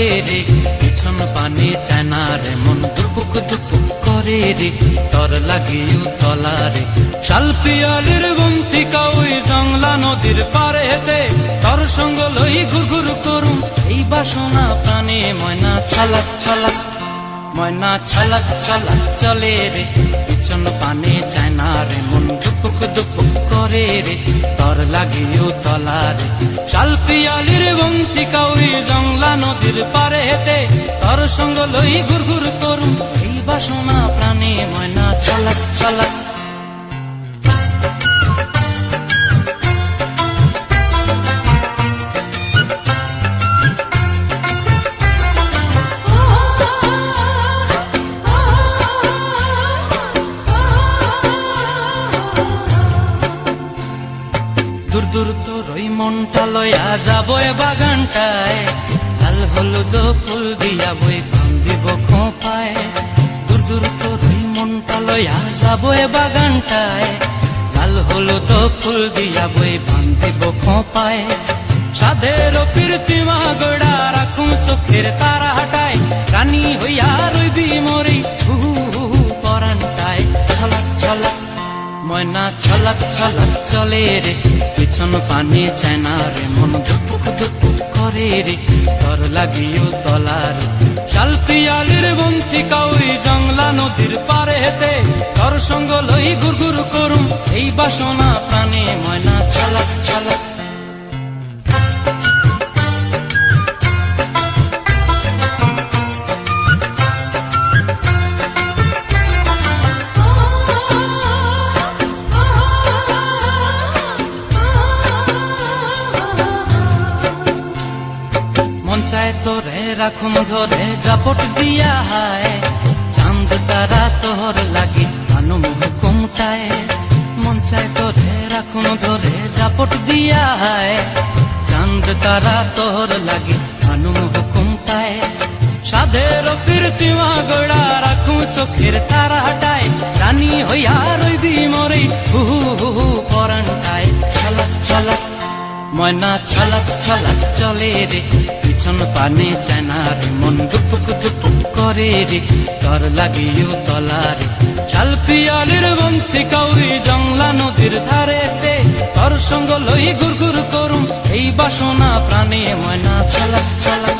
চলে রে, পিছন পানে চায় না রে, মন দুপুক দুপুক করে রে, তর লাগিও তলা রে। শালপিয়ালির বন্তিকা ওই জংলা নদীর পারে হেতে, তর সঙ্গ লই ঘুর ঘুর করুম এই বাসনা প্রাণে। ময়না ছলাক ছলাক, ময়না ছলাক ছলাক চলে রে, পিছন পানে চায় না রে, মন দুপুক দুপুক করে রে, তর লাগিও তলা রে। শালপিয়ালির বন্তিকা ওই জংলা নদীর পারে হেতে, তর সঙ্গ লই ঘুর ঘুর করুম এই বাসনা প্রাণে। ময়না ছলাক ছলাক। দূর দূর তোর ওই মনটা লয়া যাবো এ বাগানটায়, লাল হলুদ ফুল দিয়া বই ফান দিব খোঁপায়। দূর দূর তোর ওই মনটা লয়া যাবো এ বাগানটায়, লাল হলুদ ফুল দিয়া বই ফান দিব খোঁপায়। সাধের কীর্তিমা গোড়া রাখুম চোখের তারা হাটায়, রানী হইয়া রইবি মরি হু হু পরানটায়। ছলাক ছলাক, ময়না ছলাক ছলাক চলে রে, পিছন পানে চায় না রে, মন ধুপুক ধুপুক করে রে, তর লাগিও তলা রে। শালপিয়ালির বন্তিকা ওই জংলা নদীর পারে হেতে, তর সঙ্গ লই ঘুর ঘুর করুম এই বাসনা প্রাণে। ময়না ছলাক ছলাক। মন চায় তোরে রাখুম ধরে জাপট দিয়া হায়, চাঁদ তারা তোর লাগি আনুম হুকুমটায়। মন চায় তোরে রাখুম ধরে জাপট দিয়া হায়, চাঁদ তারা তোর লাগি আনুম হুকুমটায়। সাধের কীর্তিমা গোড়া রাখুম চোখের তারা হাটায়, রানী হইয়া রইবি মরি হু হু পরানটায়। ছলাক ছলাক, ময়না ছলাক ছলাক চলে রে, পিছন পানে চায় না রে, মন দুপুক দুপুক করে রে, তর লাগিও তলা রে। শালপিয়ালির বন্তিকা ওই জংলা নদীর ধারেতে, তর সঙ্গ লই ঘুর ঘুর করুম এই বাসনা প্রাণে। ময়না ছলাক ছলাক।